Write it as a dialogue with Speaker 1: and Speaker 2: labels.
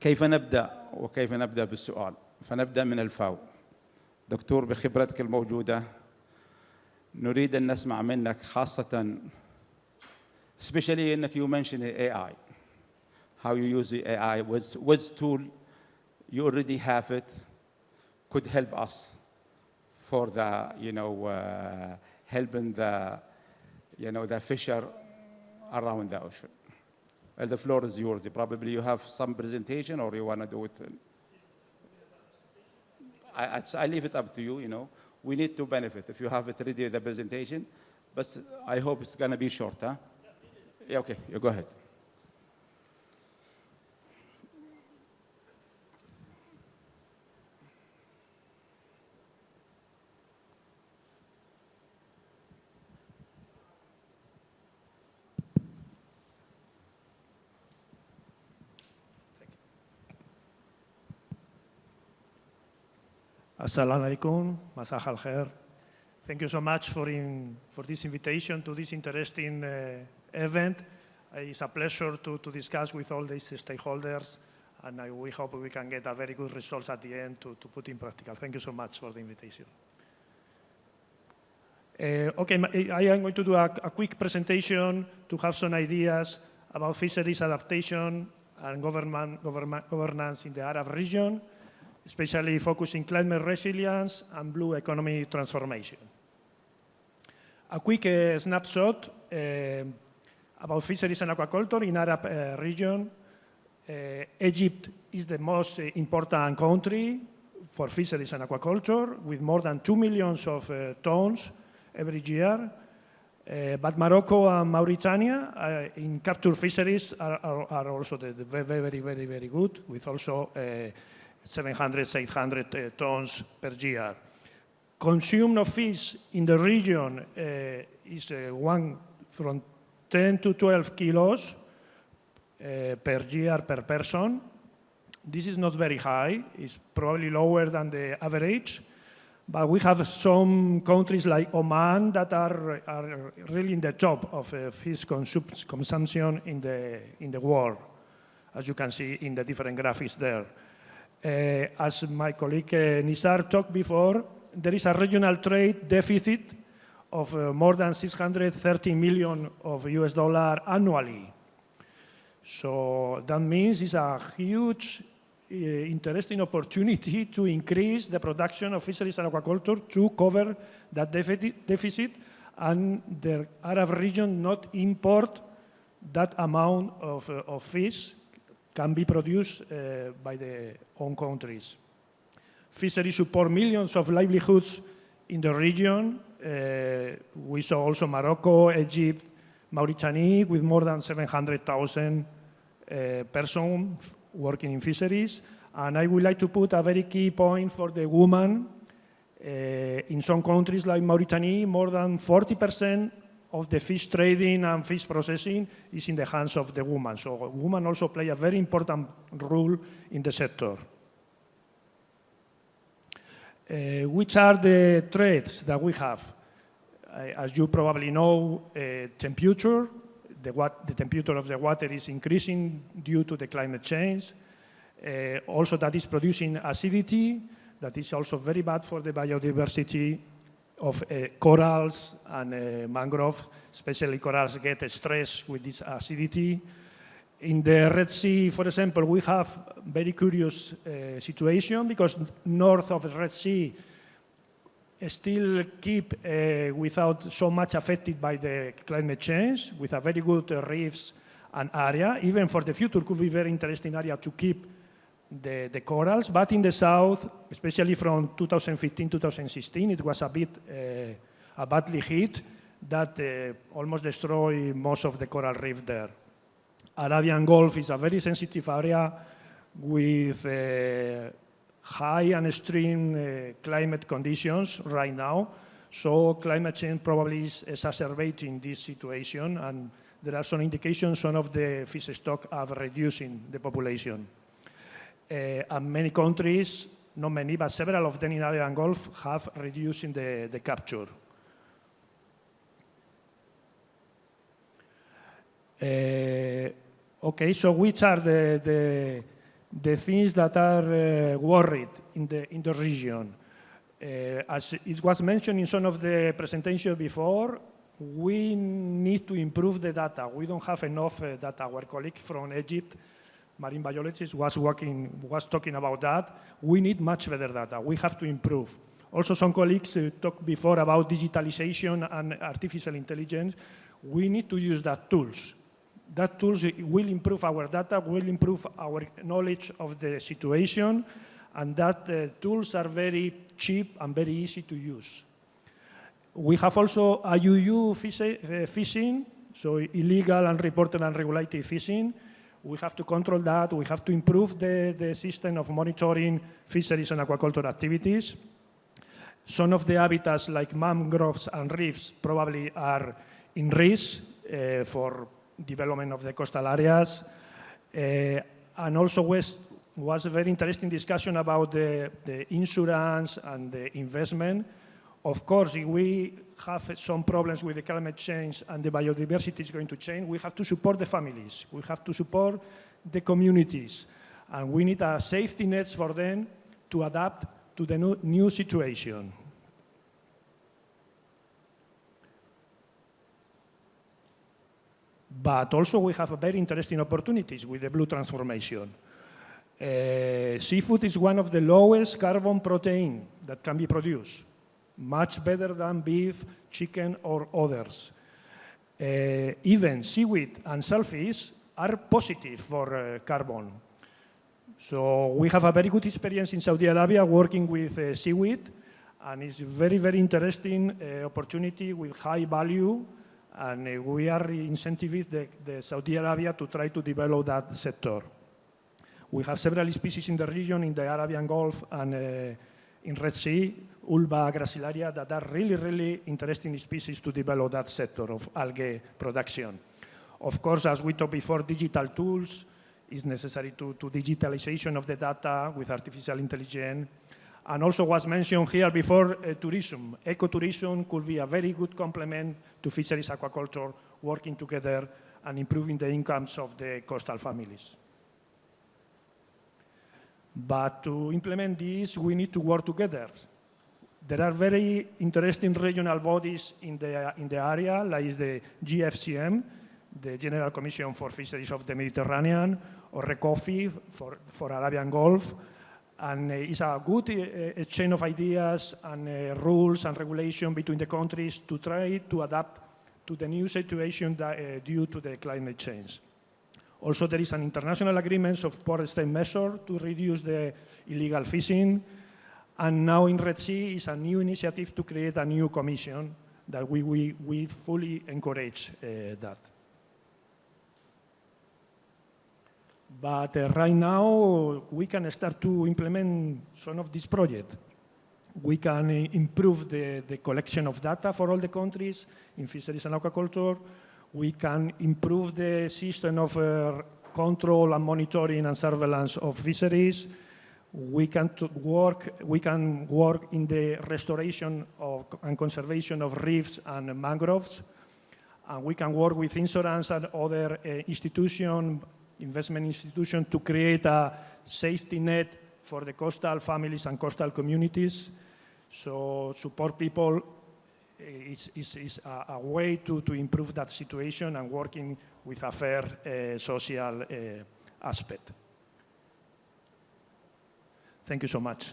Speaker 1: كيف نبدأ وكيف نبدأ بالسؤال؟ فنبدأ من الفاو. دكتور، بخبرتك الموجودة نريد أن نسمع منك، خاصة especially أنك you mentioned AI, how you use the AI, which tool you already have it could help us for the, helping the, the fisher around the ocean. The floor is yours. Probably you have some presentation or you want to do it. I leave it up to you, We need to benefit. If you have it ready, the presentation, but I hope it's going to be short, huh? Yeah, okay, you go ahead.
Speaker 2: Assalamu alaikum, masah al khair. Thank you so much for this invitation to this interesting event. It's a pleasure to discuss with all these stakeholders, and we hope we can get a very good results at the end to put in practical. Thank you so much for the invitation. Okay, I am going to do a quick presentation to have some ideas about fisheries adaptation and governance in the Arab region, especially focusing climate resilience and blue economy transformation. A quick snapshot about fisheries and aquaculture in Arab region. Egypt is the most important country for fisheries and aquaculture, with more than 2 million of tons every year. But Morocco and Mauritania in capture fisheries are also very good, with also 700, 800 tons per year. Consumption of fish in the region is from 10 to 12 kilos per year per person. This is not very high. It's probably lower than the average. But we have some countries like Oman that are really in the top of fish consumption in the world, as you can see in the different graphics there. As my colleague Nisar talked before, there is a regional trade deficit of more than 630 million of US dollar annually. So that means it's a huge, interesting opportunity to increase the production of fisheries and aquaculture to cover that deficit, and the Arab region not import that amount of fish can be produced by the own countries. Fisheries support millions of livelihoods in the region. We saw also Morocco, Egypt, Mauritania, with more than 700,000 persons working in fisheries. And I would like to put a very key point for the woman. In some countries like Mauritania, more than 40% of the fish trading and fish processing is in the hands of the woman. So women also play a very important role in the sector. Which are the threats that we have? As you probably know, temperature. The temperature of the water is increasing due to the climate change. Also, that is producing acidity. That is also very bad for the biodiversity of corals and mangrove. Especially corals get stressed with this acidity. In the Red Sea, for example, we have very curious situation, because north of the Red Sea still keep without so much affected by the climate change, with a very good reefs and area. Even for the future could be very interesting area to keep the corals. But in the south, especially from 2015-2016, it was a bit badly hit that almost destroyed most of the coral reef there. Arabian Gulf is a very sensitive area with high and extreme climate conditions right now. So climate change probably is exacerbating this situation, and there are some indications some of the fish stock are reducing the population. And many countries, not many, but several of them in Arabian Gulf have reducing the capture. Okay, so which are the the things that are worried in the region. As it was mentioned in some of the presentation before, we need to improve the data. We don't have enough data. Our colleague from Egypt, marine biologist, was talking about that. We need much better data. We have to improve. Also, some colleagues talked before about digitalization and artificial intelligence. We need to use that tools. That tools will improve our data, will improve our knowledge of the situation, and that tools are very cheap and very easy to use. We have also IUU fishing, so illegal, unreported, unregulated fishing. We have to control that. We have to improve the system of monitoring fisheries and aquaculture activities. Some of the habitats like mangroves and reefs probably are in risk for development of the coastal areas. And also was a very interesting discussion about the insurance and the investment. Of course, if we have some problems with the climate change and the biodiversity is going to change, we have to support the families. We have to support the communities. And we need a safety nets for them to adapt to the new situation. But also we have very interesting opportunities with the blue transformation. Seafood is one of the lowest carbon protein that can be produced, much better than beef, chicken, or others. Even seaweed and shellfish are positive for carbon. So we have a very good experience in Saudi Arabia working with seaweed, and it's a very, very interesting opportunity with high value, and we are incentivizing the Saudi Arabia to try to develop that sector. We have several species in the region, in the Arabian Gulf and in Red Sea, Ulva gracilaria, that are really, really interesting species to develop that sector of algae production. Of course, as we talked before, digital tools is necessary to digitalization of the data with artificial intelligence. And also was mentioned here before, tourism. Ecotourism could be a very good complement to fisheries aquaculture, working together and improving the incomes of the coastal families. But to implement this, we need to work together. There are very interesting regional bodies in the area, like the GFCM, the General Commission for Fisheries of the Mediterranean, or RECOFI for Arabian Gulf. And it's a good exchange of ideas and rules and regulation between the countries to try to adapt to the new situation due to the climate change. Also, there is an international agreement of port state measure to reduce the illegal fishing. And now in Red Sea is a new initiative to create a new commission that we fully encourage that. But right now, we can start to implement some of this project. We can improve the collection of data for all the countries in fisheries and aquaculture. We can improve the system of control and monitoring and surveillance of fisheries. We can work in the restoration and conservation of reefs and mangroves. And we can work with insurance and other investment institutions to create a safety net for the coastal families and coastal communities. So support people is a way to improve that situation and working with a fair social aspect. Thank you so much.